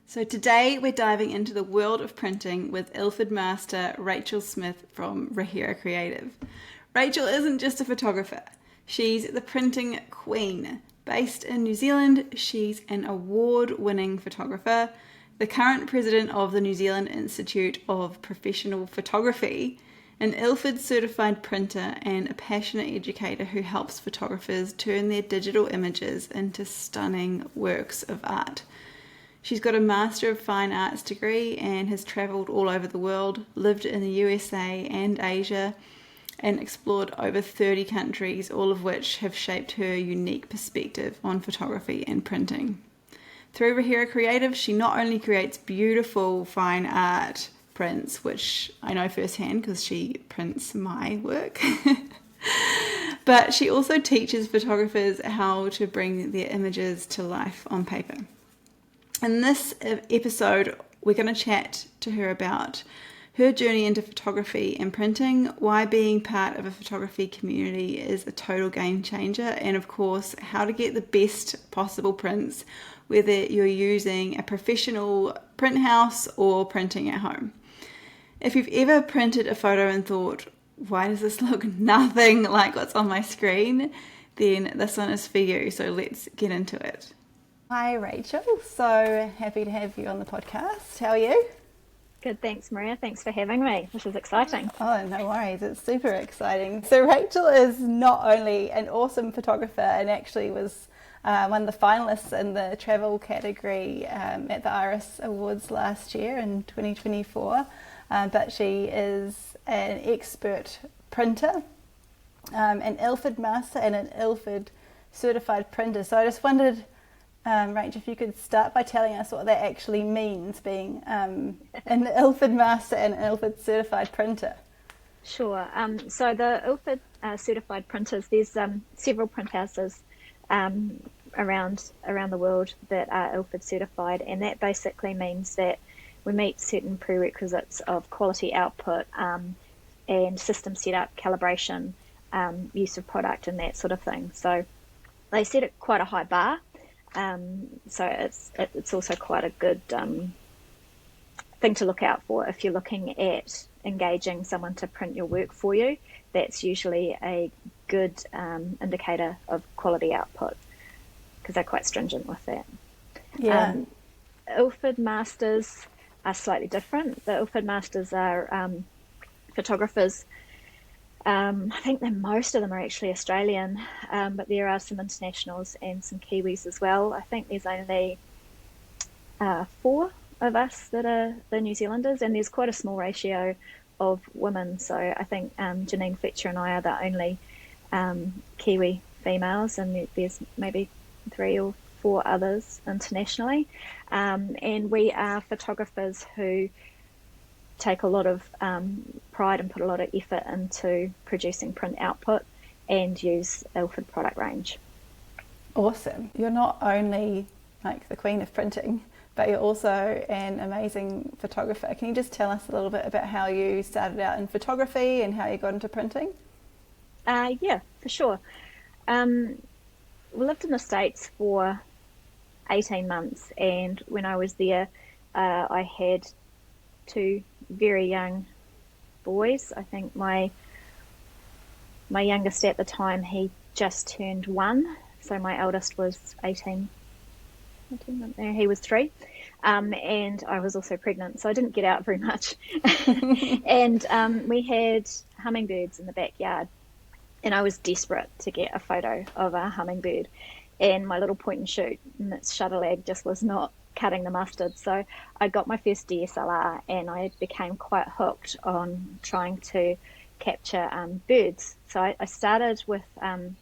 So today we're diving into the world of printing with Ilford master Rachael Smith from Rāhera Creative. Rachael isn't just a photographer, she's the printing queen. Based in New Zealand, she's an award-winning photographer, the current president of the New Zealand Institute of Professional Photography, an Ilford certified printer, and a passionate educator who helps photographers turn their digital images into stunning works of art. She's got a Master of Fine Arts degree and has travelled all over the world, lived in the USA and Asia, and explored over 30 countries, all of which have shaped her unique perspective on photography and printing. Through Rāhera Creative, she not only creates beautiful fine art prints, which I know firsthand because she prints my work, but she also teaches photographers how to bring their images to life on paper. In this episode, we're going to chat to her about her journey into photography and printing, why being part of a photography community is a total game changer, and of course, how to get the best possible prints, whether you're using a professional print house or printing at home. If you've ever printed a photo and thought, why does this look nothing like what's on my screen, then this one is for you, so let's get into it. Hi Rachel, so happy to have you on the podcast. How are you? Good, thanks Maria. Thanks for having me. This is exciting. Oh, no worries. It's super exciting. So Rachel is not only an awesome photographer and actually was one of the finalists in the travel category at the Iris Awards last year in 2024, but she is an expert printer, an Ilford master and an Ilford certified printer. So I just wondered, Rach, if you could start by telling us what that actually means, being an Ilford master and an Ilford certified printer. Sure. So the Ilford certified printers, there's several print houses around the world that are Ilford certified, and that basically means that we meet certain prerequisites of quality output and system setup, calibration, use of product, and that sort of thing. So they set it quite a high bar. So it's also quite a good thing to look out for if you're looking at engaging someone to print your work for you. That's usually a good indicator of quality output because they're quite stringent with that. Yeah. Ilford Masters are slightly different. The Ilford Masters are photographers. I think that most of them are actually Australian, but there are some internationals and some Kiwis as well. I think there's only 4 of us that are the New Zealanders, and there's quite a small ratio of women. So I think Janine Fletcher and I are the only Kiwi females, and there's maybe 3 or 4 others internationally. And we are photographers who take a lot of pride and put a lot of effort into producing print output and use Ilford product range. Awesome. You're not only like the queen of printing, but you're also an amazing photographer. Can you just tell us a little bit about how you started out in photography and how you got into printing? Yeah, for sure. We lived in the States for 18 months, and when I was there, I had 2 very young boys. I think my youngest at the time, he just turned 1, so my eldest was 18 months. He was 3, and I was also pregnant, so I didn't get out very much. And we had hummingbirds in the backyard, and I was desperate to get a photo of a hummingbird, and my little point and shoot and its shutter lag just was not cutting the mustard. So I got my first DSLR, and I became quite hooked on trying to capture birds. So I started with,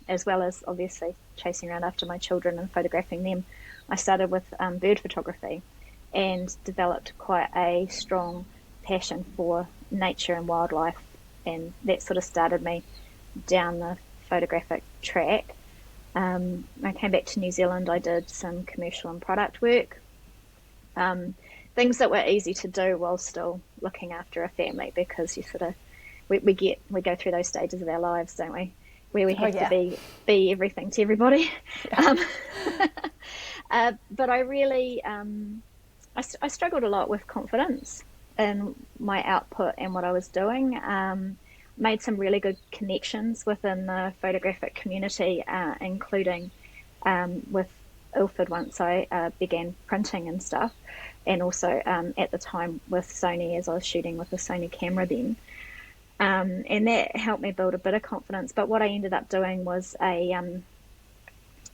as well as obviously chasing around after my children and photographing them, I started with bird photography and developed quite a strong passion for nature and wildlife, and that sort of started me down the photographic track. I came back to New Zealand. I did some commercial and product work, things that were easy to do while still looking after a family, because you sort of we go through those stages of our lives, don't we, where we have to be everything to everybody. Yeah. But I really I struggled a lot with confidence in my output and what I was doing. Made some really good connections within the photographic community, including with Ilford once I began printing and stuff, and also at the time with Sony, as I was shooting with a Sony camera then. And that helped me build a bit of confidence. But what I ended up doing was a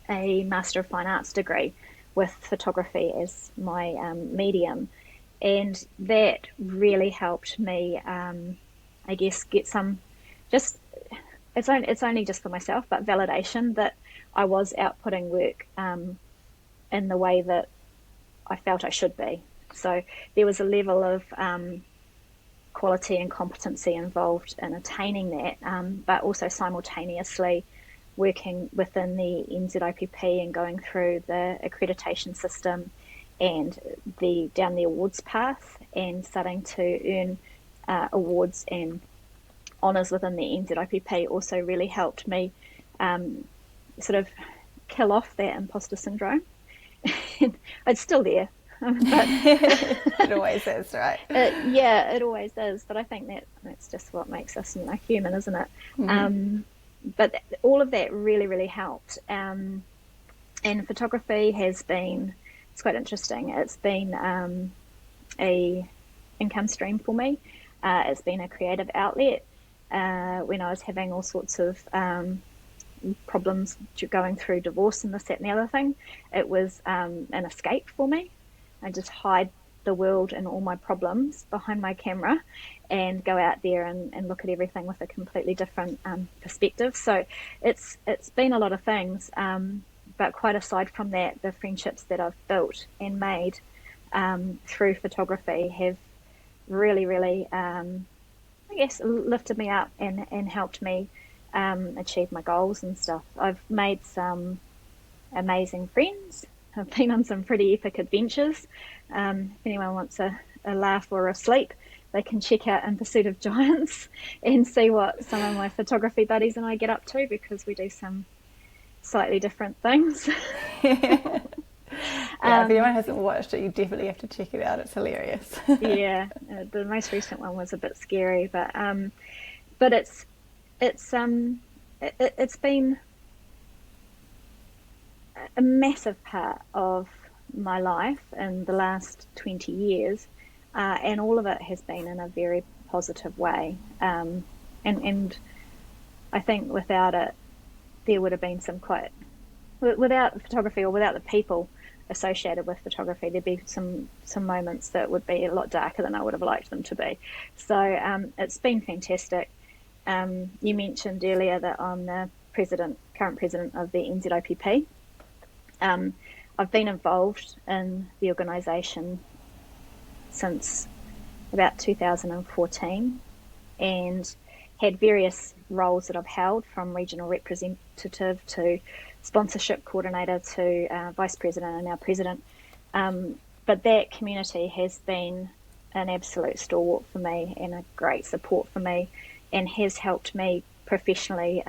Master of Fine Arts degree with photography as my medium, and that really helped me, I guess, get some just it's only just for myself, but validation that I was outputting work in the way that I felt I should be. So there was a level of quality and competency involved in attaining that, but also simultaneously working within the NZIPP and going through the accreditation system and down the awards path and starting to earn awards and honours within the NZIPP also really helped me sort of kill off that imposter syndrome. It's still there. But it always is, right? It always is. But I think that's just what makes us human, isn't it? Mm-hmm. But all of that really, really helped. And photography it's quite interesting. It's been a income stream for me. It's been a creative outlet. When I was having all sorts of problems going through divorce and this, that, and the other thing, it was an escape for me. I just hide the world and all my problems behind my camera and go out there and look at everything with a completely different perspective. So it's been a lot of things, but quite aside from that, the friendships that I've built and made through photography have really, really, I guess, lifted me up and helped me achieve my goals and stuff. I've made some amazing friends. I've been on some pretty epic adventures. If anyone wants a laugh or a sleep, they can check out In Pursuit of Giants and see what some of my photography buddies and I get up to, because we do some slightly different things. Yeah, if anyone hasn't watched it, you definitely have to check it out. It's hilarious. Yeah, the most recent one was a bit scary, but it's been a massive part of my life in the last 20 years, and all of it has been in a very positive way. And I think without it, there would have been without photography or without the people associated with photography, there'd be some moments that would be a lot darker than I would have liked them to be. So it's been fantastic. You mentioned earlier that I'm the current president of the NZIPP. I've been involved in the organisation since about 2014 and had various roles that I've held, from regional representative to sponsorship coordinator to vice president and now president. But that community has been an absolute stalwart for me and a great support for me, and has helped me professionally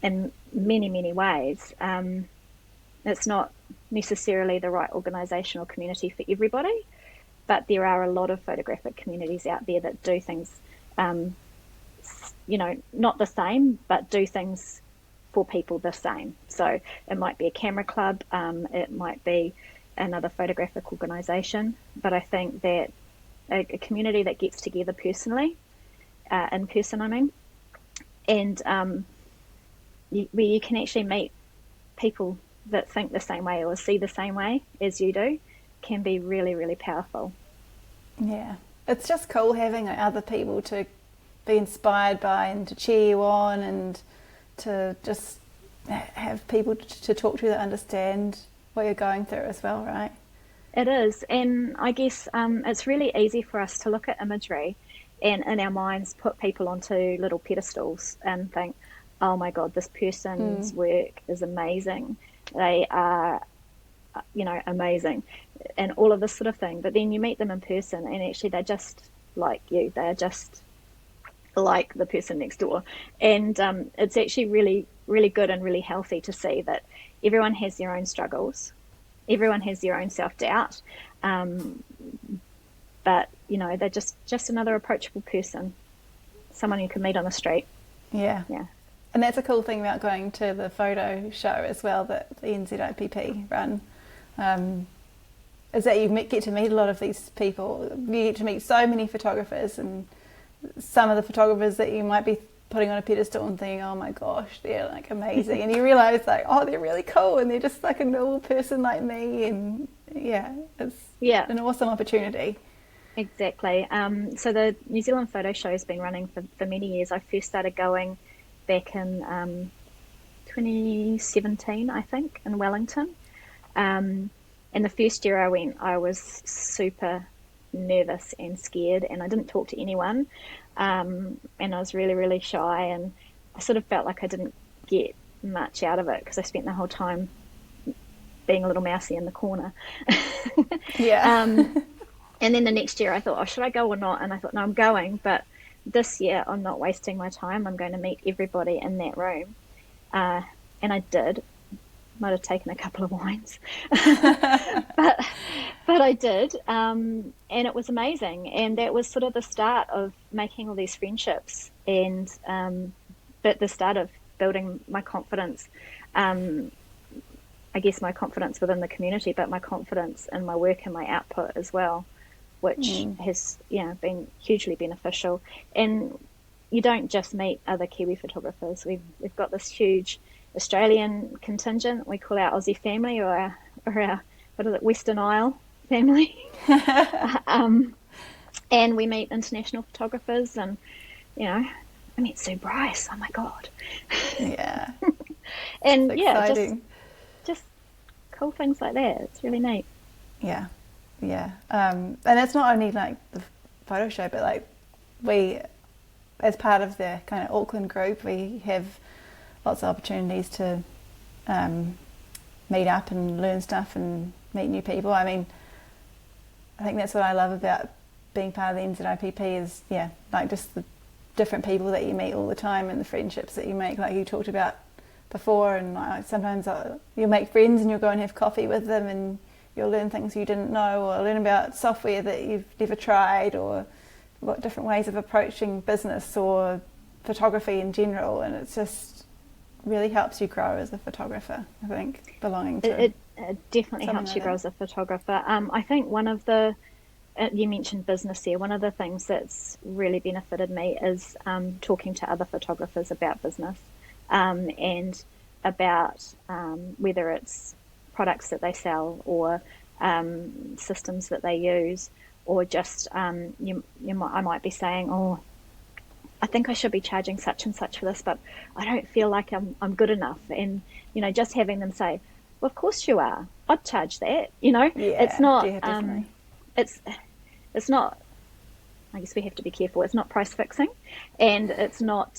in many, many ways. It's not necessarily the right organisation or community for everybody, but there are a lot of photographic communities out there that do things, not the same, but do things for people the same. So it might be a camera club, it might be another photographic organisation, but I think that a community that gets together personally, in person, and where you can actually meet people that think the same way or see the same way as you do, can be really, really powerful. Yeah, it's just cool having other people to be inspired by and to cheer you on, and to just have people to talk to that understand what you're going through as well, right? It is, and I guess it's really easy for us to look at imagery and in our minds put people onto little pedestals and think, oh my God, this person's work is amazing. They are, amazing, and all of this sort of thing. But then you meet them in person and actually they're just like you. They're just like the person next door. And it's actually really, really good and really healthy to see that everyone has their own struggles, everyone has their own self-doubt, but they're just another approachable person, someone you can meet on the street. Yeah. Yeah. And that's a cool thing about going to the photo show as well that the NZIPP run, is that you get to meet a lot of these people. You get to meet so many photographers, and some of the photographers that you might be putting on a pedestal and thinking, oh my gosh, they're like amazing, and you realise like, oh, they're really cool, and they're just like a normal person like me, and it's an awesome opportunity. Exactly. So the New Zealand Photo Show has been running for many years. I first started going back in 2017, I think, in Wellington. And the first year I went, I was super nervous and scared, and I didn't talk to anyone. And I was really, really shy, and I sort of felt like I didn't get much out of it because I spent the whole time being a little mousy in the corner. Yeah. And then the next year I thought, oh, should I go or not? And I thought, no, I'm going. But this year I'm not wasting my time. I'm going to meet everybody in that room. And I did. Might have taken a couple of wines. but I did. And it was amazing. And that was sort of the start of making all these friendships, and but the start of building my confidence. I guess my confidence within the community, but my confidence in my work and my output as well, which has been hugely beneficial. And you don't just meet other Kiwi photographers. We've got this huge Australian contingent we call our Aussie family, or our what is it, Western Isle family. And we meet international photographers, and I met Sue Bryce. Oh my god. Yeah. And just cool things like that. It's really neat. Yeah. And it's not only like the photo show, but like we, as part of the kind of Auckland group, we have lots of opportunities to meet up and learn stuff and meet new people. I mean, I think that's what I love about being part of the NZIPP is, like just the different people that you meet all the time and the friendships that you make, like you talked about before. And like, sometimes you'll make friends and you'll go and have coffee with them, and you'll learn things you didn't know, or learn about software that you've never tried, or what different ways of approaching business or photography in general. And it's just really helps you grow as a photographer, I think, belonging to it definitely helps you grow as a photographer. I think one of the you mentioned business there. One of the things that's really benefited me is talking to other photographers about business, and about whether it's products that they sell, or systems that they use, or just I might be saying, oh, I think I should be charging such and such for this, but I don't feel like I'm good enough. And just having them say, well, of course you are. I'd charge that. It's not. It's not. I guess we have to be careful. It's not price fixing, and it's not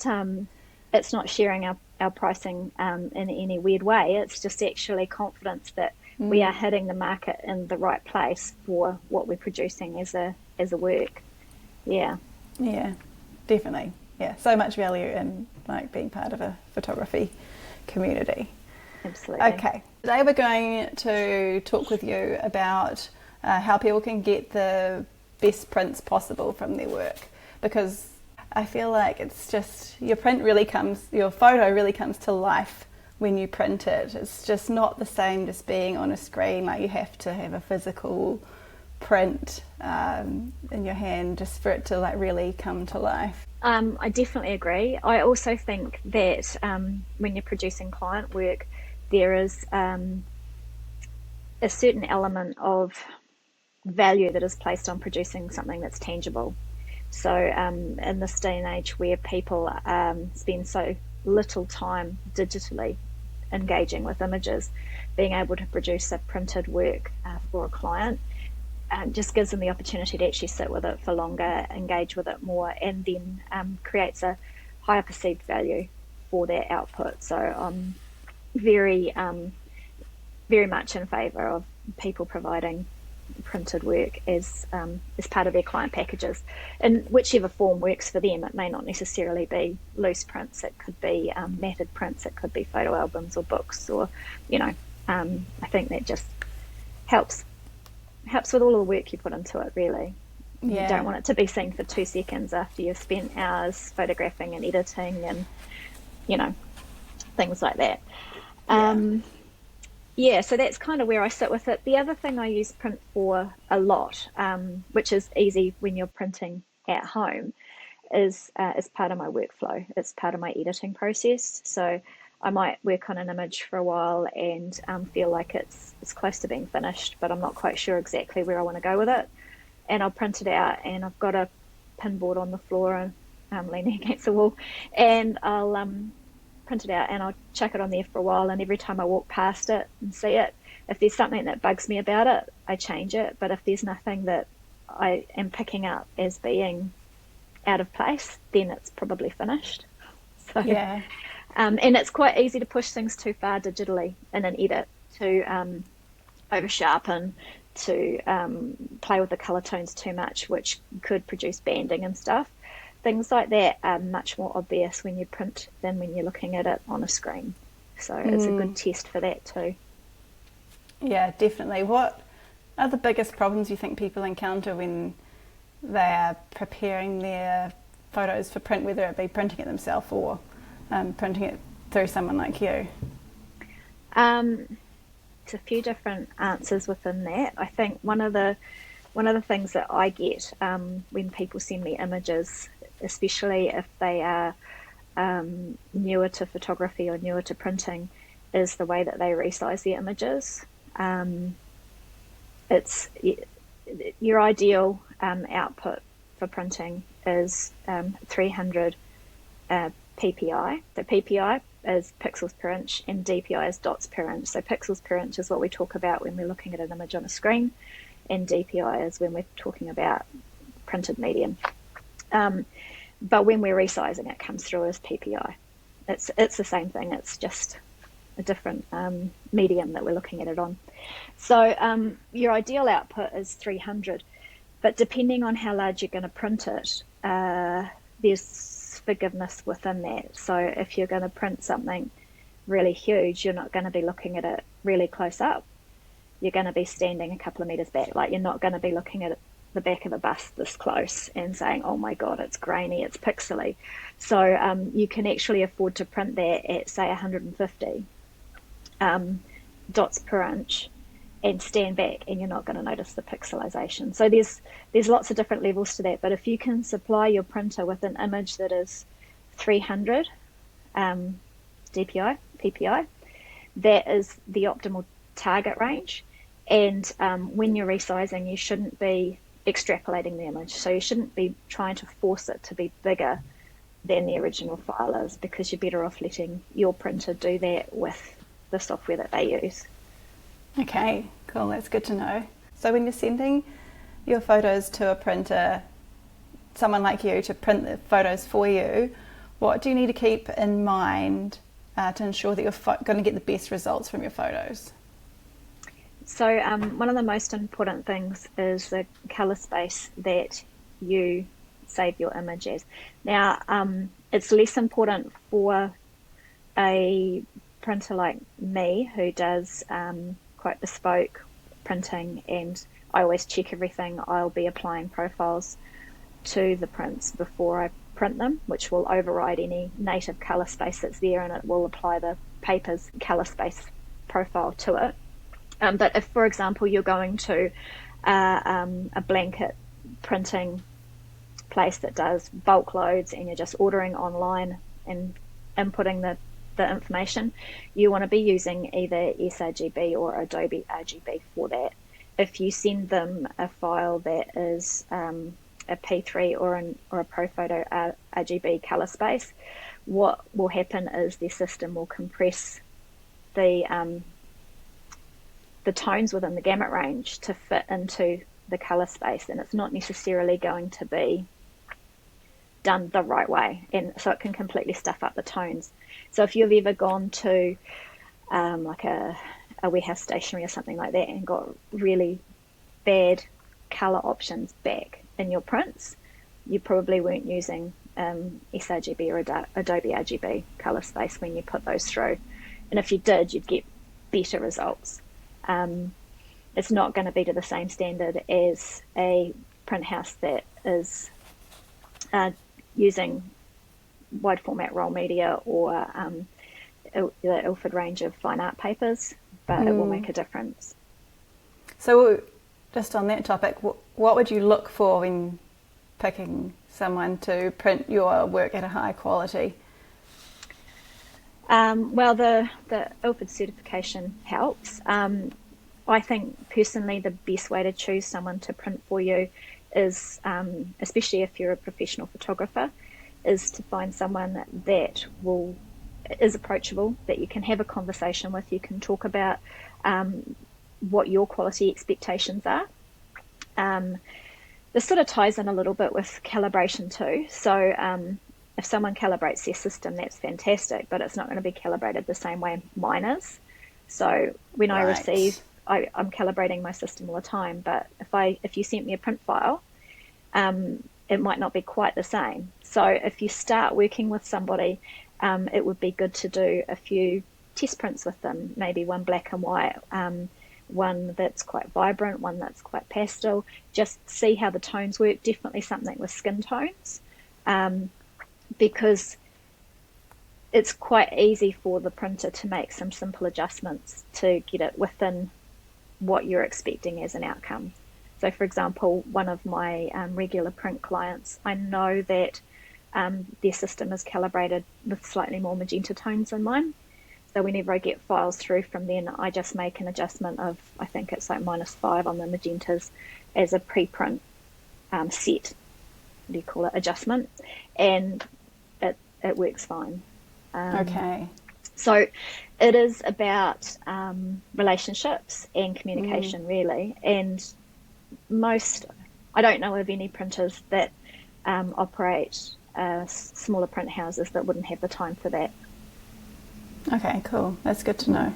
sharing our pricing in any weird way. It's just actually confidence that we are hitting the market in the right place for what we're producing as a work. Yeah, definitely. So much value in like being part of a photography community. Absolutely. Okay, today we're going to talk with you about how people can get the best prints possible from their work, because I feel like it's just your photo really comes to life when you print it. It's just not the same just being on a screen. Like, you have to have a physical print in your hand just for it to like really come to life. I definitely agree. I also think that when you're producing client work, there is a certain element of value that is placed on producing something that's tangible. So in this day and age where people spend so little time digitally engaging with images, being able to produce a printed work for a client just gives them the opportunity to actually sit with it for longer, engage with it more, and then creates a higher perceived value for their output. So I'm very much in favour of people providing printed work as part of their client packages, in whichever form works for them. It may not necessarily be loose prints. It could be matted prints. It could be photo albums or books, or I think that just helps with all the work you put into it, really. Yeah. You don't want it to be seen for 2 seconds after you've spent hours photographing and editing and, things like that. So that's kind of where I sit with it. The other thing I use print for a lot, which is easy when you're printing at home, is part of my workflow. It's part of my editing process. So I might work on an image for a while and feel like it's close to being finished, but I'm not quite sure exactly where I want to go with it. And I'll print it out, and I've got a pin board on the floor and I'm leaning against the wall, and I'll print it out and I'll chuck it on there for a while. And every time I walk past it and see it, if there's something that bugs me about it, I change it. But if there's nothing that I am picking up as being out of place, then it's probably finished. So and it's quite easy to push things too far digitally in an edit, to over sharpen, to play with the color tones too much, which could produce banding and stuff. Things like that are much more obvious when you print than when you're looking at it on a screen. So it's a good test for that too. Yeah, definitely. What are the biggest problems you think people encounter when they are preparing their photos for print, whether it be printing it themselves or printing it through someone like you? There's a few different answers within that. I think one of the things that I get when people send me images, especially if they are newer to photography or newer to printing, is the way that they resize their images. It's your ideal output for printing is 300 ppi. So ppi is pixels per inch and dpi is dots per inch. So pixels per inch is what we talk about when we're looking at an image on a screen, and dpi is when we're talking about printed medium. But when we're resizing, it comes through as ppi. It's the same thing. It's just a different medium that we're looking at it on. So your ideal output is 300, but depending on how large you're going to print it, there's forgiveness within that. So if you're going to print something really huge, you're not going to be looking at it really close up. You're going to be standing a couple of meters back. Like, you're not going to be looking at the back of a bus this close and saying, oh my God, it's grainy, it's pixely. So you can actually afford to print that at, say, 150 dots per inch and stand back, and you're not going to notice the pixelization. So there's lots of different levels to that, but if you can supply your printer with an image that is 300 DPI, PPI, that is the optimal target range. And when you're resizing, you shouldn't be extrapolating the image. So you shouldn't be trying to force it to be bigger than the original file is, because you're better off letting your printer do that with the software that they use. Okay, cool, that's good to know. So when you're sending your photos to a printer, someone like you, to print the photos for you, what do you need to keep in mind to ensure that you're going to get the best results from your photos? So one of the most important things is the colour space that you save your image as. Now, it's less important for a printer like me, who does quite bespoke printing, and I always check everything. I'll be applying profiles to the prints before I print them, which will override any native colour space that's there, and it will apply the paper's colour space profile to it. But if, for example, you're going to a blanket printing place that does bulk loads, and you're just ordering online and inputting the information, you want to be using either sRGB or Adobe RGB for that. If you send them a file that is a P3 or a ProPhoto RGB color space, what will happen is the system will compress the tones within the gamut range to fit into the color space, and it's not necessarily going to be done the right way, and so it can completely stuff up the tones. So if you've ever gone to like a warehouse stationery or something like that and got really bad color options back in your prints, you probably weren't using sRGB or Adobe RGB color space when you put those through, and if you did, you'd get better results. it's not going to be to the same standard as a print house that is using wide format roll media or the Ilford range of fine art papers, but it will make a difference. So just on that topic, what would you look for when picking someone to print your work at a high quality? Well, the Ilford certification helps. I think personally the best way to choose someone to print for you is, especially if you're a professional photographer, is to find someone that is approachable, that you can have a conversation with. You can talk about what your quality expectations are. This sort of ties in a little bit with calibration too. So if someone calibrates their system, that's fantastic, but it's not going to be calibrated the same way mine is. So when I receive, I'm calibrating my system all the time, but if you sent me a print file, it might not be quite the same. So if you start working with somebody, it would be good to do a few test prints with them, maybe one black and white, one that's quite vibrant, one that's quite pastel, just see how the tones work. Definitely something with skin tones, because it's quite easy for the printer to make some simple adjustments to get it within what you're expecting as an outcome. So for example, one of my regular print clients, I know that their system is calibrated with slightly more magenta tones than mine. So whenever I get files through from them, I just make an adjustment of, I think it's like -5 on the magentas as a pre-print set, what do you call it, adjustment, and it works fine. Okay. So it is about relationships and communication, really. And I don't know of any printers that operate smaller print houses that wouldn't have the time for that. Okay, cool. That's good to know.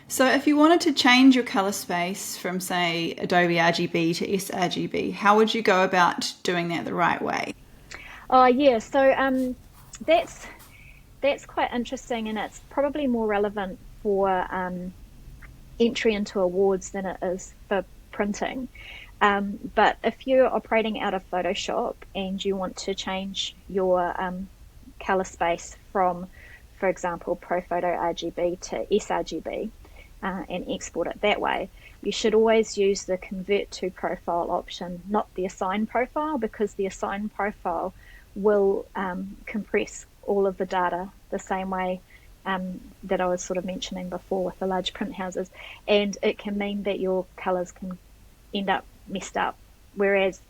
So if you wanted to change your color space from, say, Adobe RGB to sRGB, how would you go about doing that the right way? Oh, yeah. So that's quite interesting, and it's probably more relevant for entry into awards than it is for printing. But if you're operating out of Photoshop and you want to change your color space from, for example, ProPhoto RGB to sRGB and export it that way, you should always use the Convert to Profile option, not the Assign Profile, because the Assign Profile will compress all of the data the same way that I was sort of mentioning before with the large print houses, and it can mean that your colors can end up messed up, whereas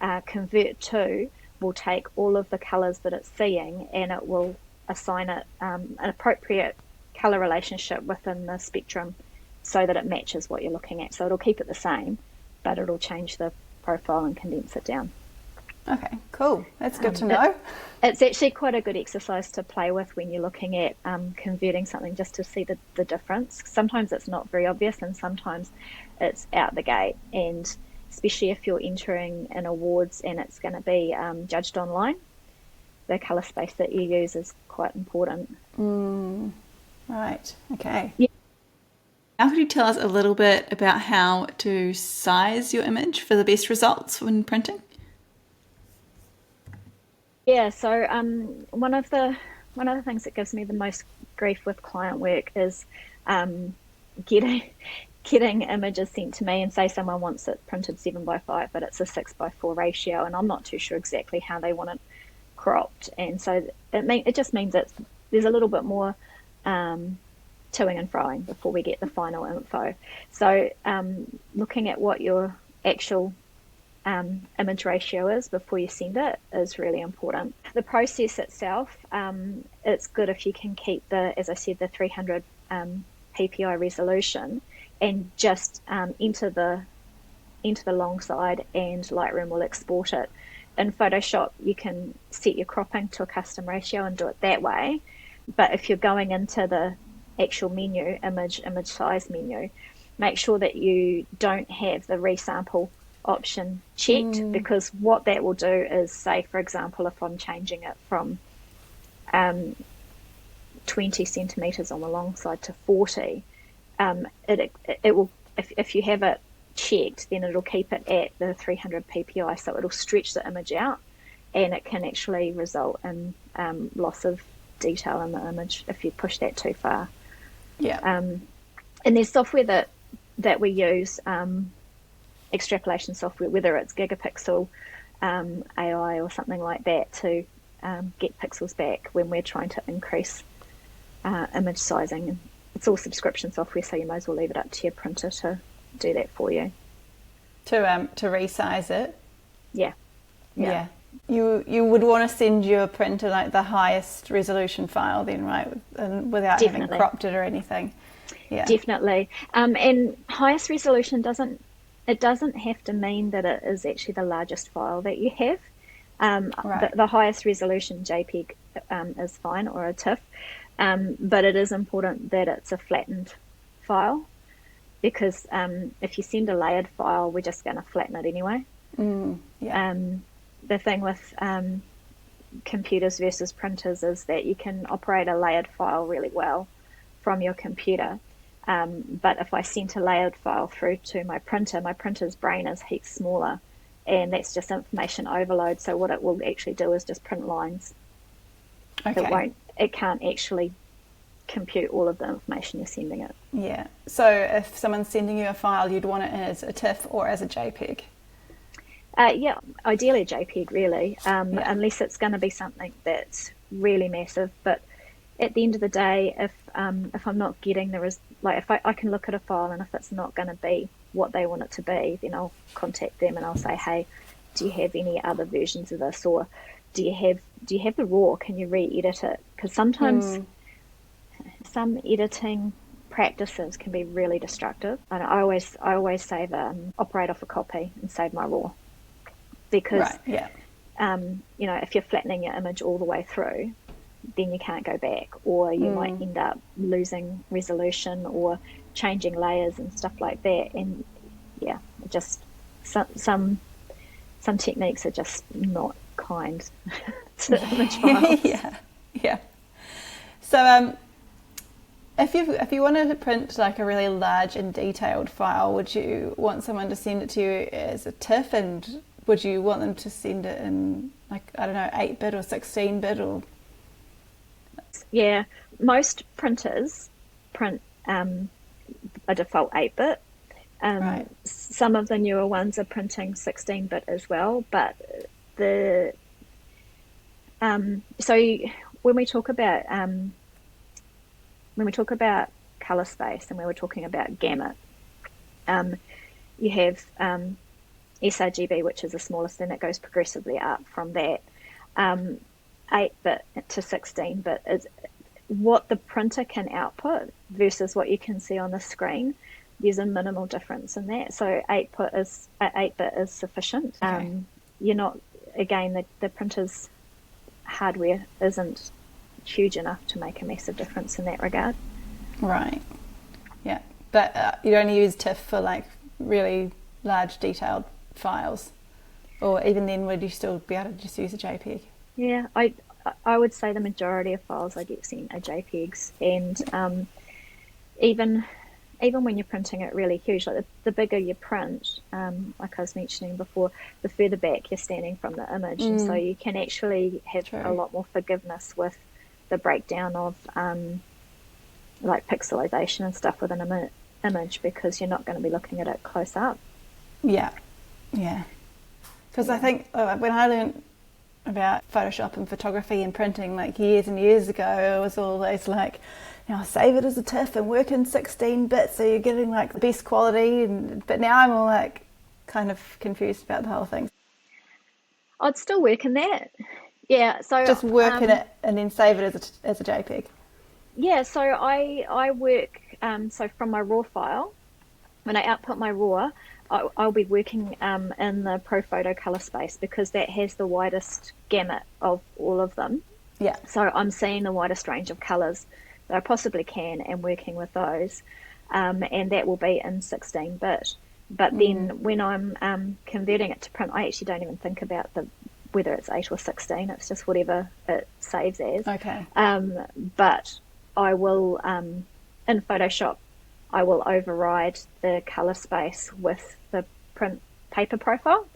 Convert to will take all of the colors that it's seeing and it will assign it an appropriate color relationship within the spectrum so that it matches what you're looking at. So it'll keep it the same, but it'll change the profile and condense it down. Okay, cool. That's good to know. It's actually quite a good exercise to play with when you're looking at converting something, just to see the difference. Sometimes it's not very obvious and sometimes it's out the gate, and especially if you're entering in awards and it's going to be judged online, the colour space that you use is quite important. Right, okay. Yeah. Now could you tell us a little bit about how to size your image for the best results when printing? Yeah, so one of the things that gives me the most grief with client work is getting images sent to me, and say someone wants it printed 7:5, but it's a 6:4 ratio, and I'm not too sure exactly how they want it cropped, and so it just means that there's a little bit more toing and froing before we get the final info. So looking at what your actual image ratio is before you send it is really important. The process itself, it's good if you can keep as I said, the 300 ppi resolution, and just enter the long side, and Lightroom will export it. In Photoshop, you can set your cropping to a custom ratio and do it that way. But if you're going into the actual menu, image size menu, make sure that you don't have the resample option checked, because what that will do is, say for example, if I'm changing it from 20 centimeters on the long side to 40, it will if you have it checked, then it'll keep it at the 300 ppi, so it'll stretch the image out, and it can actually result in loss of detail in the image if you push that too far. Yeah. And there's software that we use, extrapolation software, whether it's gigapixel, AI or something like that, to get pixels back when we're trying to increase image sizing. It's all subscription software, so you might as well leave it up to your printer to do that for you. To resize it. Yeah. You would want to send your printer like the highest resolution file then, right? And without having cropped it or anything. Yeah. Definitely. And highest resolution doesn't have to mean that it is actually the largest file that you have. Right. The highest resolution JPEG is fine, or a TIFF, but it is important that it's a flattened file, because if you send a layered file, we're just going to flatten it anyway. The thing with computers versus printers is that you can operate a layered file really well from your computer, but if I sent a layered file through to my printer's brain is heaps smaller, and that's just information overload. So what it will actually do is just print lines. Okay. It can't actually compute all of the information you're sending it. Yeah. So if someone's sending you a file, you'd want it as a TIFF or as a JPEG? Yeah, ideally JPEG, really, unless it's going to be something that's really massive. But at the end of the day, if I'm not getting if I can look at a file, and if it's not going to be what they want it to be, then I'll contact them and I'll say, hey, do you have any other versions of this, or do you have the raw? Can you re-edit it? Because sometimes some editing practices can be really destructive, and I always save operate off a copy and save my raw, because if you're flattening your image all the way through, then you can't go back, or you might end up losing resolution or changing layers and stuff like that. And just some techniques are just not kind to image files. Yeah. So if you wanted to print like a really large and detailed file, would you want someone to send it to you as a TIFF, and would you want them to send it in, like, I don't know, 8-bit or 16-bit or? Yeah, most printers print a default 8-bit. Right. Some of the newer ones are printing 16-bit as well, but so when we talk about color space, and we were talking about gamut, you have sRGB, which is the smallest, and it goes progressively up from that. 8-bit to 16-bit is what the printer can output versus what you can see on the screen. There's a minimal difference in that. So 8-bit is sufficient. Okay. You're not, again, the printer's hardware isn't huge enough to make a massive difference in that regard. Right. Yeah. But you'd only use TIFF for like really large detailed files, or even then would you still be able to just use a JPEG? Yeah, I would say the majority of files I get sent are JPEGs, and even when you're printing it really huge, like the bigger you print, like I was mentioning before, the further back you're standing from the image, and so you can actually have a lot more forgiveness with the breakdown of like pixelization and stuff within an image, because you're not going to be looking at it close up. Yeah. Because I think when I learned about Photoshop and photography and printing like years and years ago, it was always like, save it as a TIFF and work in 16-bit so you're getting like the best quality. But now I'm all like kind of confused about the whole thing. I'd still work in that. Yeah, so just work in it and then save it as a JPEG. Yeah, so I work so from my raw file. When I output my raw, I'll be working in the Pro Photo color space, because that has the widest gamut of all of them. Yeah. So I'm seeing the widest range of colors that I possibly can and working with those, and that will be in 16-bit. But then when I'm converting it to print, I actually don't even think about whether it's 8 or 16. It's just whatever it saves as. Okay. But I will in Photoshop, I will override the color space with the print paper profile.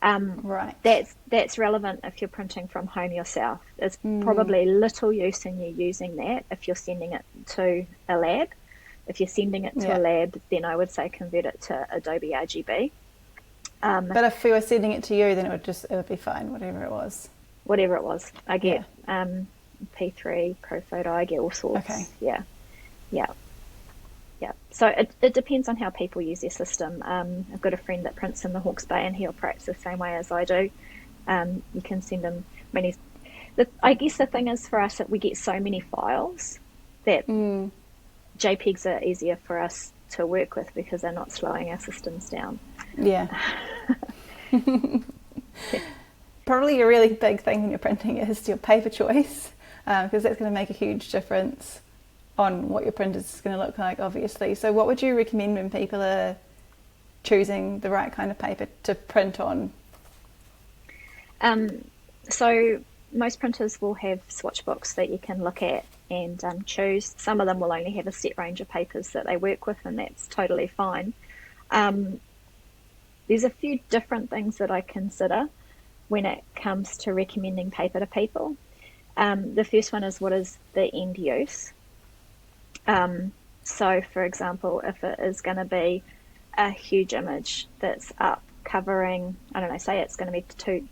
Right. That's relevant if you're printing from home yourself. There's probably little use in you using that if you're sending it to a lab. If you're sending it to a lab, then I would say convert it to Adobe RGB. But if we were sending it to you, then it would be fine, whatever it was. Whatever it was. I get P3, Pro Photo, I get all sorts. Okay. Yeah. So it depends on how people use their system. I've got a friend that prints in the Hawke's Bay, and he'll practice the same way as I do. You can send him many. I guess the thing is for us that we get so many files that JPEGs are easier for us to work with because they're not slowing our systems down. Yeah. Probably a really big thing when you're printing is your paper choice, because that's going to make a huge difference on what your print is going to look like, obviously. So what would you recommend when people are choosing the right kind of paper to print on? So most printers will have swatch books that you can look at and choose. Some of them will only have a set range of papers that they work with, and that's totally fine. There's a few different things that I consider when it comes to recommending paper to people. The first one is, what is the end use? So for example, if it is going to be a huge image that's up covering, I don't know, say it's going to be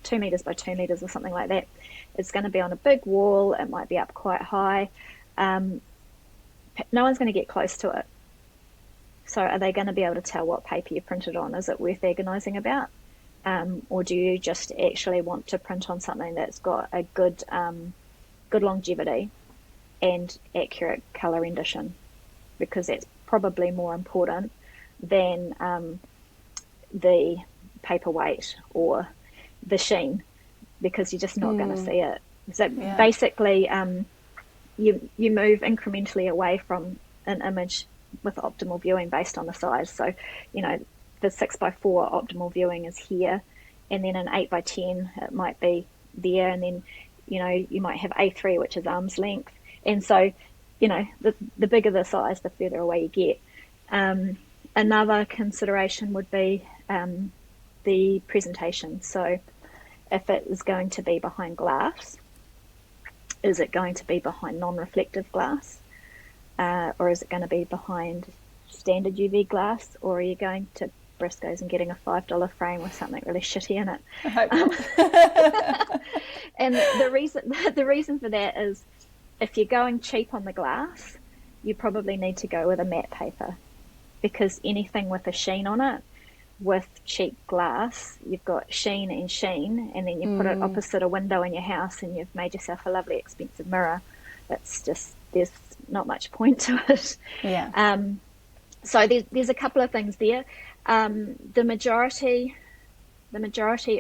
2 meters by 2 meters or something like that. It's going to be on a big wall. It might be up quite high. No one's going to get close to it. So are they going to be able to tell what paper you printed on? Is it worth agonizing about? Or do you just actually want to print on something that's got a good longevity and accurate color rendition? Because that's probably more important than the paper weight or the sheen, because you're just not going to see it. So basically, you move incrementally away from an image with optimal viewing based on the size. So, you know, the 6x4 optimal viewing is here, and then an 8x10 it might be there, and then, you know, you might have A3, which is arm's length, and so, you know, the bigger the size, the further away you get. Another consideration would be the presentation. So if it is going to be behind glass, is it going to be behind non-reflective glass? Or is it going to be behind standard UV glass? Or are you going to Briscoe's and getting a $5 frame with something really shitty in it? I hope not. And the reason for that is, if you're going cheap on the glass, you probably need to go with a matte paper, because anything with a sheen on it, with cheap glass, you've got sheen, and then you put it opposite a window in your house and you've made yourself a lovely expensive mirror. It's just, there's not much point to it. Yeah. So there's a couple of things there. The majority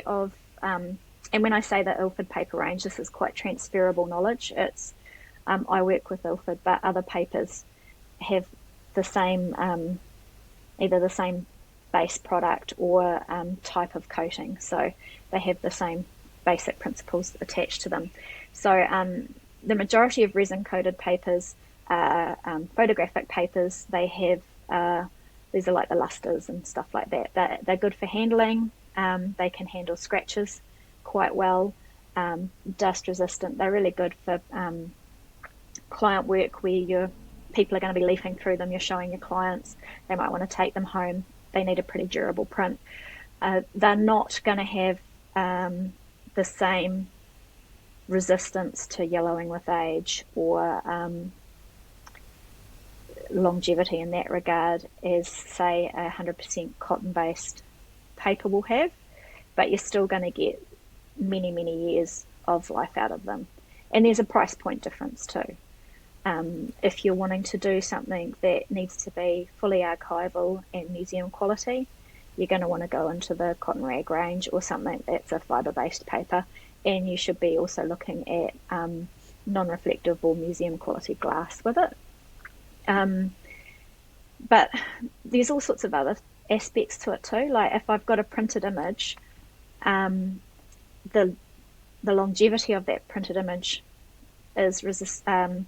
of, and when I say the Ilford paper range, this is quite transferable knowledge. It's, I work with Ilford, but other papers have the same, either the same base product or type of coating. So they have the same basic principles attached to them. So the majority of resin-coated papers are photographic papers. They have, these are like the lusters and stuff like that. They're good for handling. They can handle scratches quite well. Dust resistant. They're really good for client work where people are going to be leafing through them. You're showing your clients. They might want to take them home. They need a pretty durable print. They're not going to have the same resistance to yellowing with age or longevity in that regard as, say, 100% cotton-based paper will have, but you're still going to get many, many years of life out of them. And there's a price point difference too. If you're wanting to do something that needs to be fully archival and museum quality, you're going to want to go into the cotton rag range or something that's a fibre-based paper, and you should be also looking at non-reflective or museum quality glass with it. But there's all sorts of other aspects to it too. Like if I've got a printed image, the longevity of that printed image is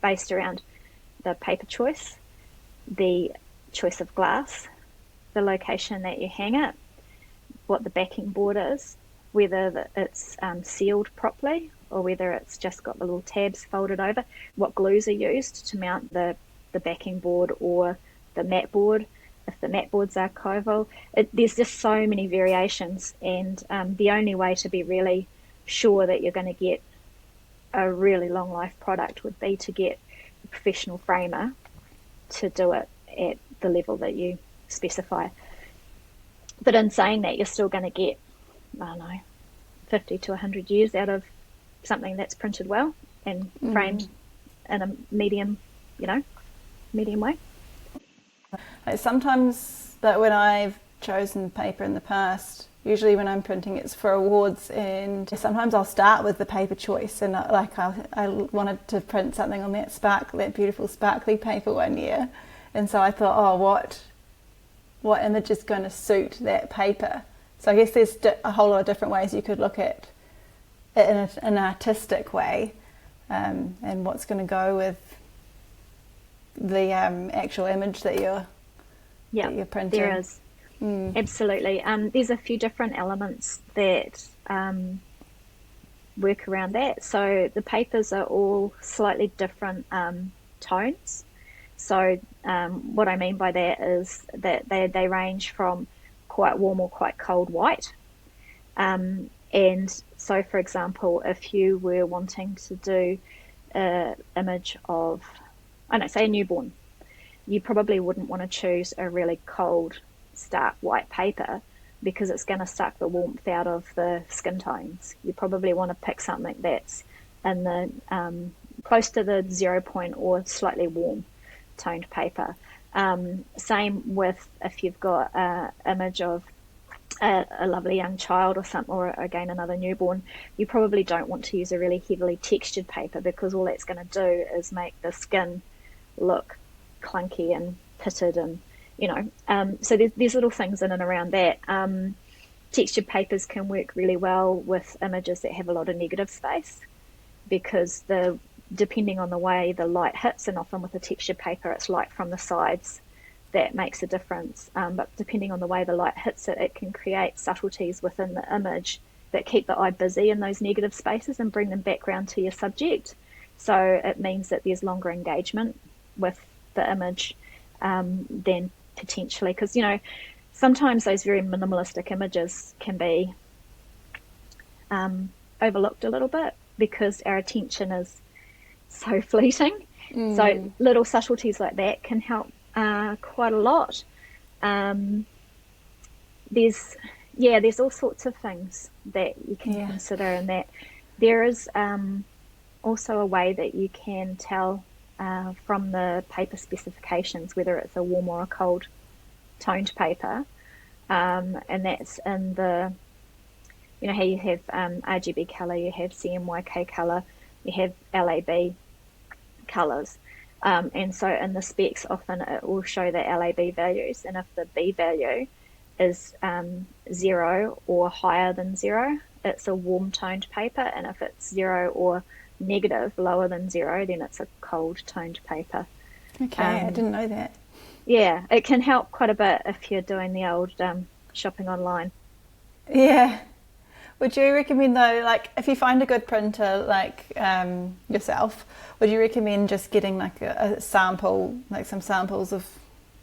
based around the paper choice, the choice of glass, the location that you hang it, what the backing board is, whether it's sealed properly or whether it's just got the little tabs folded over, what glues are used to mount the backing board or the mat board, if the mat board's archival. There's just so many variations, and the only way to be really sure that you're going to get a really long life product would be to get a professional framer to do it at the level that you specify. But in saying that, you're still going to get, I don't know, 50 to 100 years out of something that's printed well and framed in a medium way. Like sometimes that when I've chosen paper in the past, usually when I'm printing it's for awards, and sometimes I'll start with the paper choice, and I wanted to print something on that beautiful sparkly paper one year, and so I thought, oh, what image is going to suit that paper? So I guess there's a whole lot of different ways you could look at it in an artistic way, and what's going to go with the actual image that you're printing. There is. Absolutely. There's a few different elements that work around that. So the papers are all slightly different tones. So what I mean by that is that they range from quite warm or quite cold white. And so, for example, if you were wanting to do an image of, say a newborn, you probably wouldn't want to choose a really cold, stark white paper because it's going to suck the warmth out of the skin tones. You probably want to pick something that's in the close to the 0 point or slightly warm toned paper. Same with if you've got an image of a lovely young child or something, or again another newborn, you probably don't want to use a really heavily textured paper because all that's going to do is make the skin look clunky and pitted, and so there's little things in and around that. Textured papers can work really well with images that have a lot of negative space because depending on the way the light hits, and often with a textured paper it's light from the sides that makes a difference, but depending on the way the light hits it, it can create subtleties within the image that keep the eye busy in those negative spaces and bring them back round to your subject. So it means that there's longer engagement with the image than potentially, because sometimes those very minimalistic images can be overlooked a little bit because our attention is so fleeting. So little subtleties like that can help quite a lot. There's all sorts of things that you can consider, and that there is also a way that you can tell from the paper specifications whether it's a warm or a cold toned paper, and that's in the how you have RGB color, you have CMYK color, you have LAB colors, and so in the specs often it will show the LAB values, and if the B value is 0 or higher than 0, it's a warm toned paper, and if it's 0 or negative, lower than 0, then it's a cold toned paper. Okay, I didn't know that. Yeah, it can help quite a bit if you're doing the old shopping online. Yeah. Would you recommend though, like if you find a good printer like yourself, would you recommend just getting like a sample, like some samples of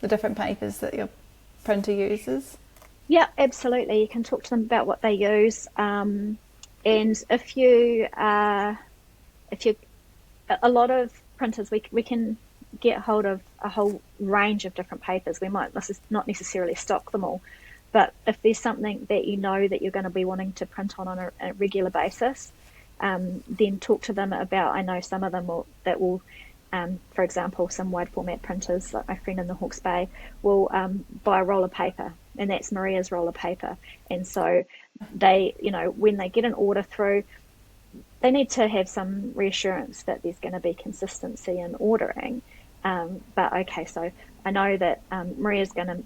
the different papers that your printer uses? Yeah, absolutely. You can talk to them about what they use, and if you a lot of printers, we can get hold of a whole range of different papers. We might not necessarily stock them all, but if there's something that that you're going to be wanting to print on a regular basis, then talk to them about. I know some of them will, for example, some wide format printers, like my friend in the Hawke's Bay, will buy a roll of paper, and that's Maria's roll of paper. And so they, when they get an order through, they need to have some reassurance that there's going to be consistency in ordering. But okay, so I know that Maria's going to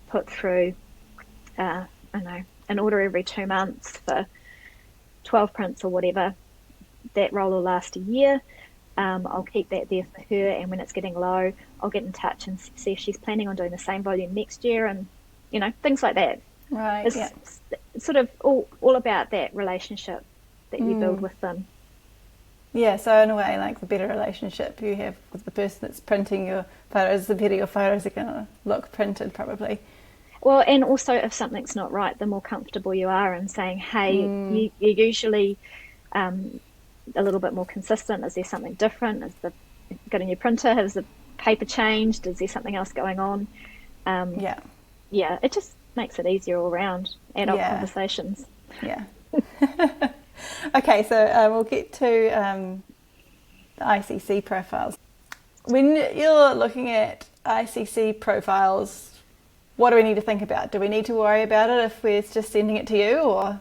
put through, an order every 2 months for 12 prints or whatever. That roll will last a year. I'll keep that there for her, and when it's getting low, I'll get in touch and see if she's planning on doing the same volume next year, and things like that. Right. It's sort of all about that relationship that you build with them. Yeah, so in a way, like, the better relationship you have with the person that's printing your photos, the better your photos are going to look printed, probably. Well, and also if something's not right, the more comfortable you are in saying, hey, you're usually a little bit more consistent. Is there something different? Got a new printer? Has the paper changed? Is there something else going on? Yeah, it just makes it easier all around. Adult conversations. Yeah. Okay, so we'll get to the ICC profiles. When you're looking at ICC profiles, what do we need to think about? Do we need to worry about it if we're just sending it to you, or?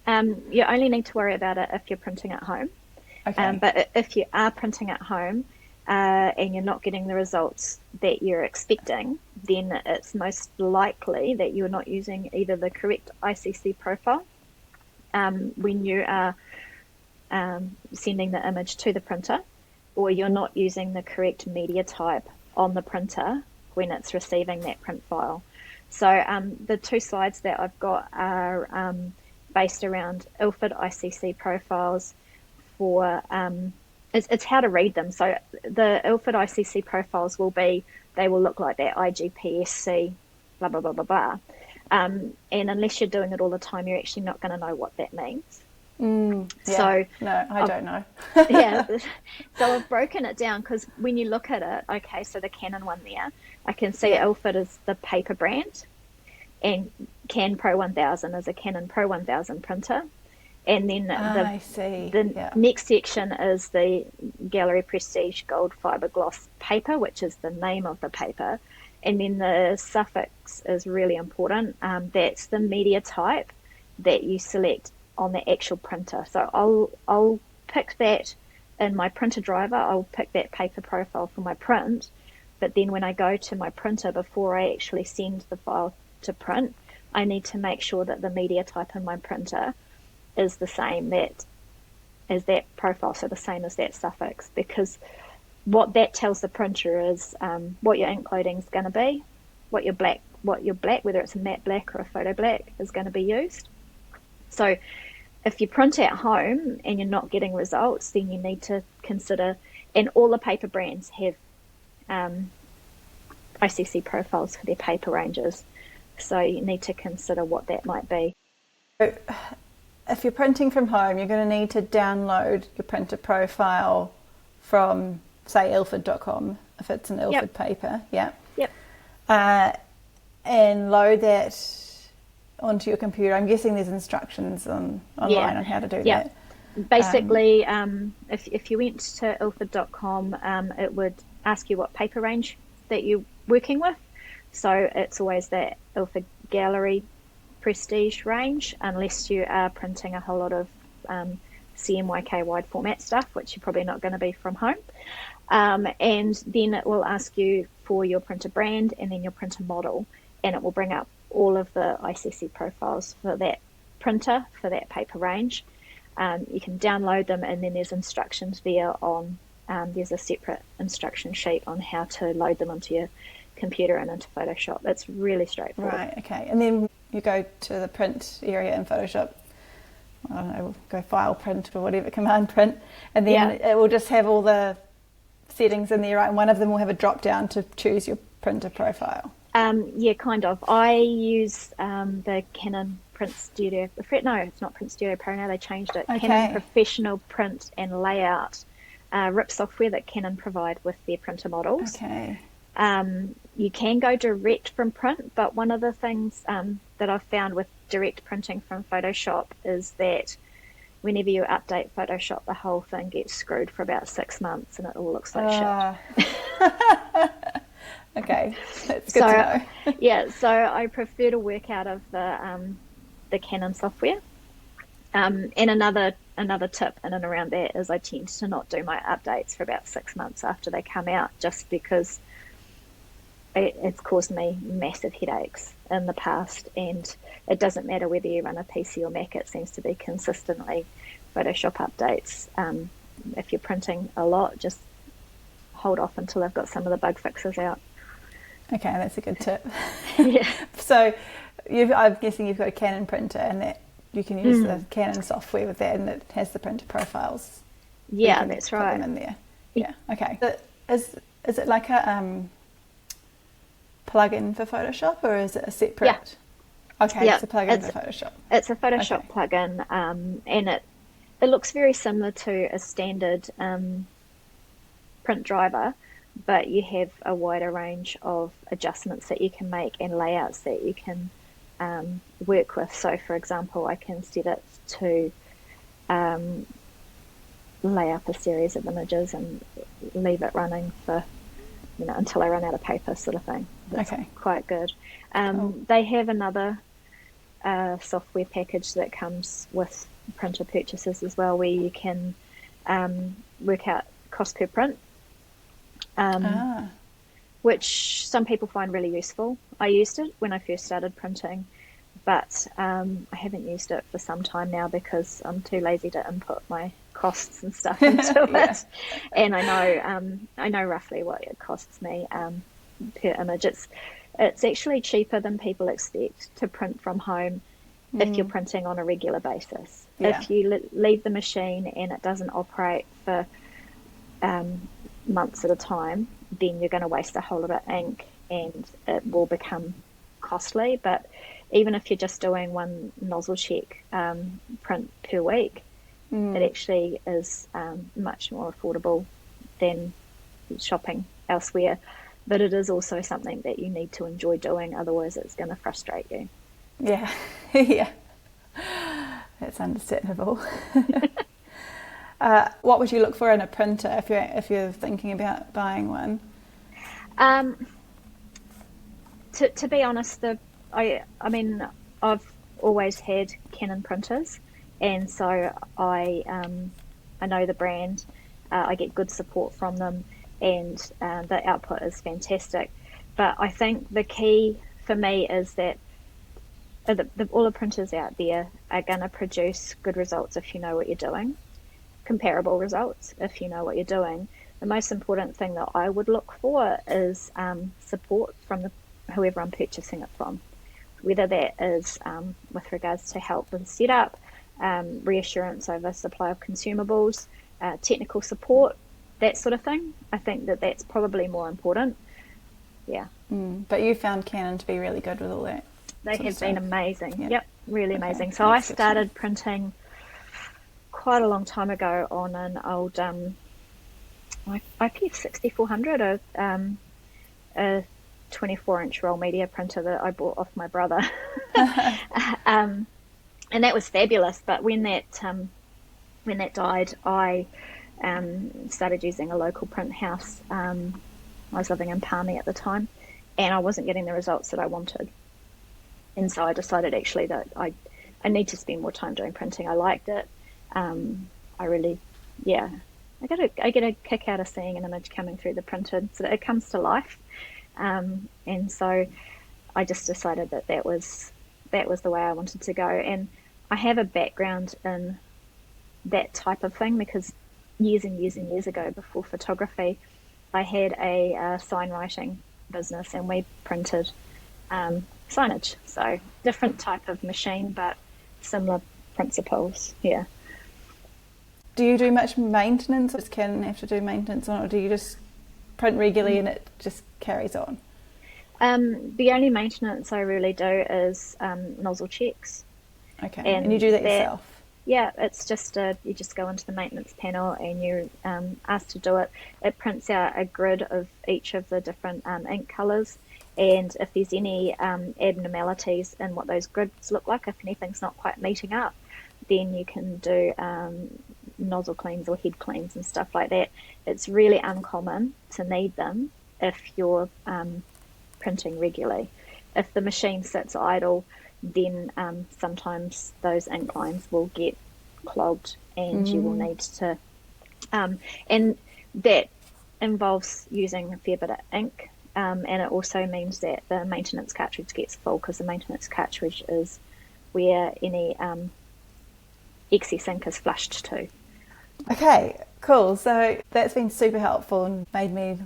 You only need to worry about it if you're printing at home. Okay. But if you are printing at home and you're not getting the results that you're expecting, then it's most likely that you're not using either the correct ICC profile when you are sending the image to the printer, or you're not using the correct media type on the printer when it's receiving that print file. So the two slides that I've got are based around Ilford ICC profiles for it's how to read them. So the Ilford ICC profiles will look like that, IGPSC, blah, blah, blah, blah, blah. And unless you're doing it all the time, you're actually not going to know what that means. So no, I don't know. Yeah, so I've broken it down because when you look at it, okay, so the Canon one there, I can see Ilford is the paper brand, and Can Pro 1000 is a Canon Pro 1000 printer, and then the next section is the Gallery Prestige Gold Fibre Gloss paper, which is the name of the paper. And then the suffix is really important. That's the media type that you select on the actual printer. So I'll pick that in my printer driver. I'll pick that paper profile for my print. But then when I go to my printer, before I actually send the file to print, I need to make sure that the media type in my printer is the same as that profile, so the same as that suffix, because what that tells the printer is what your ink loading is going to be, what your black, whether it's a matte black or a photo black, is going to be used. So if you print at home and you're not getting results, then you need to consider, and all the paper brands have ICC profiles for their paper ranges, so you need to consider what that might be. So if you're printing from home, you're going to need to download your printer profile from, say, ilford.com, if it's an Ilford paper, Yep. And load that onto your computer. I'm guessing there's instructions online on how to do that. Basically, if you went to ilford.com, it would ask you what paper range that you're working with. So it's always the Ilford Gallery Prestige range, unless you are printing a whole lot of CMYK wide format stuff, which you're probably not going to be from home. And then it will ask you for your printer brand and then your printer model, and it will bring up all of the ICC profiles for that printer, for that paper range. You can download them, and then there's instructions there on, there's a separate instruction sheet on how to load them onto your computer and into Photoshop. It's really straightforward. Right, okay. And then you go to the print area in Photoshop, I don't know, go file print or whatever, command print, and then it will just have all the settings in there, right? And one of them will have a drop down to choose your printer profile. Yeah, kind of. I use the Canon Print Studio. No, it's not Print Studio Pro now. They changed it. Okay. Canon Professional Print and Layout RIP software that Canon provide with their printer models. Okay. You can go direct from print, but one of the things that I've found with direct printing from Photoshop is that whenever you update Photoshop, the whole thing gets screwed for about 6 months and it all looks like shit. Okay, that's good to know. So I prefer to work out of the Canon software. And another tip in and around that is I tend to not do my updates for about 6 months after they come out, just because it's caused me massive headaches in the past, and it doesn't matter whether you run a PC or Mac, it seems to be consistently Photoshop updates if you're printing a lot, just hold off until I've got some of the bug fixes out. Okay, that's a good tip. Yeah. So I'm guessing you've got a Canon printer, and that you can use the Canon software with that, and it has the printer profiles. Yeah, that's right. Put them in there. Yeah. Okay. Is it like a plug-in for Photoshop, or is it a separate? Yeah. Okay, it's a plug-in for Photoshop. It's a Photoshop plug-in, and it looks very similar to a standard print driver, but you have a wider range of adjustments that you can make and layouts that you can work with. So, for example, I can set it to lay up a series of images and leave it running for, until I run out of paper, sort of thing. That's quite good. Cool. They have another software package that comes with printer purchases as well, where you can work out cost per print, which some people find really useful. I used it when I first started printing, but I haven't used it for some time now because I'm too lazy to input my costs and stuff into it. And I know roughly what it costs me per image. It's actually cheaper than people expect to print from home if you're printing on a regular basis. If you leave the machine and it doesn't operate for months at a time, then you're going to waste a whole lot of ink and it will become costly. But even if you're just doing one nozzle check print per week, it actually is much more affordable than shopping elsewhere. But it is also something that you need to enjoy doing, otherwise it's going to frustrate you. Yeah, yeah, that's understandable. What would you look for in a printer if you're thinking about buying one? To be honest, I mean I've always had Canon printers, and so I know the brand. I get good support from them, and the output is fantastic. But I think the key for me is that all the printers out there are going to produce good results if you know what you're doing, comparable results if you know what you're doing. The most important thing that I would look for is support from whoever I'm purchasing it from, whether that is with regards to help with setup, reassurance over supply of consumables, technical support, that sort of thing. I think that's probably more important. Yeah. But you found Canon to be really good with all that? They have been amazing. Yeah. Yep, really amazing. So I started printing quite a long time ago on an old IPF 6400, a 24-inch roll media printer that I bought off my brother. And that was fabulous. But when that died, I started using a local print house. I was living in Palmy at the time, and I wasn't getting the results that I wanted. And so I decided actually that I need to spend more time doing printing. I liked it. I really, I get a kick out of seeing an image coming through the printer so that it comes to life. And so I just decided that was the way I wanted to go. And I have a background in that type of thing because years and years and years ago, before photography, I had a sign writing business, and we printed signage. So different type of machine, but similar principles. Yeah. Do you do much maintenance? Does Canon have to do maintenance on it, or do you just print regularly and it just carries on? The only maintenance I really do is nozzle checks. Okay, and you do that yourself? Yeah, it's just you just go into the maintenance panel and you're asked to do it. It prints out a grid of each of the different ink colours, and if there's any abnormalities in what those grids look like, if anything's not quite meeting up, then you can do nozzle cleans or head cleans and stuff like that. It's really uncommon to need them if you're printing regularly. If the machine sits idle, then sometimes those ink lines will get clogged and you will need to and that involves using a fair bit of ink, and it also means that the maintenance cartridge gets full, because the maintenance cartridge is where any excess ink is flushed to. Okay, cool. So that's been super helpful and made me,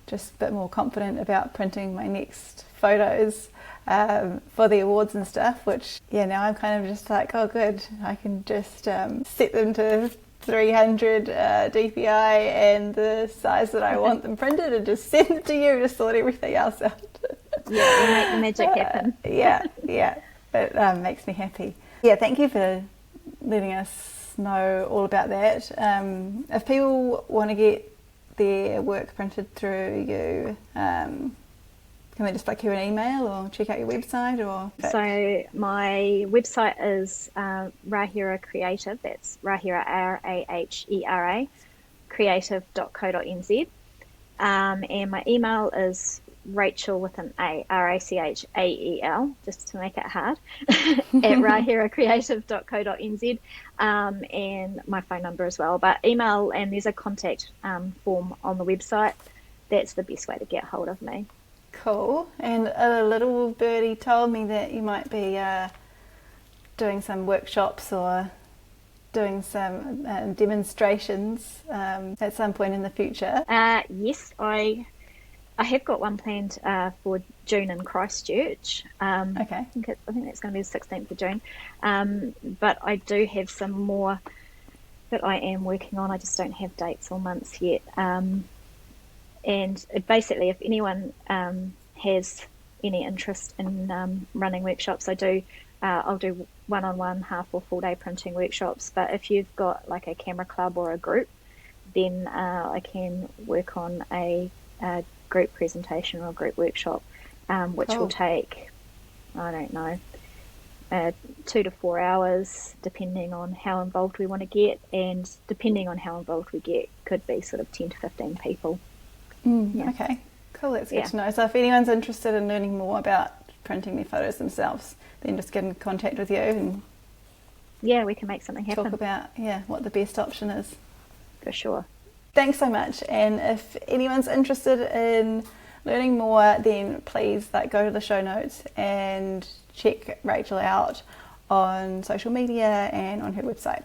just a bit more confident about printing my next photos for the awards and stuff, which, now I'm kind of just like, oh, good. I can just set them to 300 DPI and the size that I want them printed and just send it to you, just sort everything else out. Yeah, you make the magic happen. Yeah. It makes me happy. Yeah, thank you for letting us know all about that. If people want to get their work printed through you, can they just you an email or check out your website? So my website is Rāhera Creative. That's Rāhera, Rahera, creative.co.nz. And my email is Rachael with an A, Rachael, just to make it hard, at raheracreative.co.nz, and my phone number as well. But email, and there's a contact form on the website. That's the best way to get hold of me. Cool. And a little birdie told me that you might be doing some workshops or doing some demonstrations at some point in the future. Yes, I have got one planned for June in Christchurch. Okay. I think that's going to be the 16th of June. But I do have some more that I am working on. I just don't have dates or months yet. And basically, if anyone has any interest in running workshops, I'll do one-on-one, half or full-day printing workshops. But if you've got a camera club or a group, then I can work on a group presentation or a group workshop, which will take, I don't know, 2 to 4 hours, depending on how involved we want to get, and depending on how involved we get, could be sort of 10 to 15 people. Okay, cool, that's good to know. So if anyone's interested in learning more about printing their photos themselves, then just get in contact with you and we can make something happen. Talk about what the best option is. For sure. Thanks so much. And if anyone's interested in learning more, then please go to the show notes and check Rachael out on social media and on her website.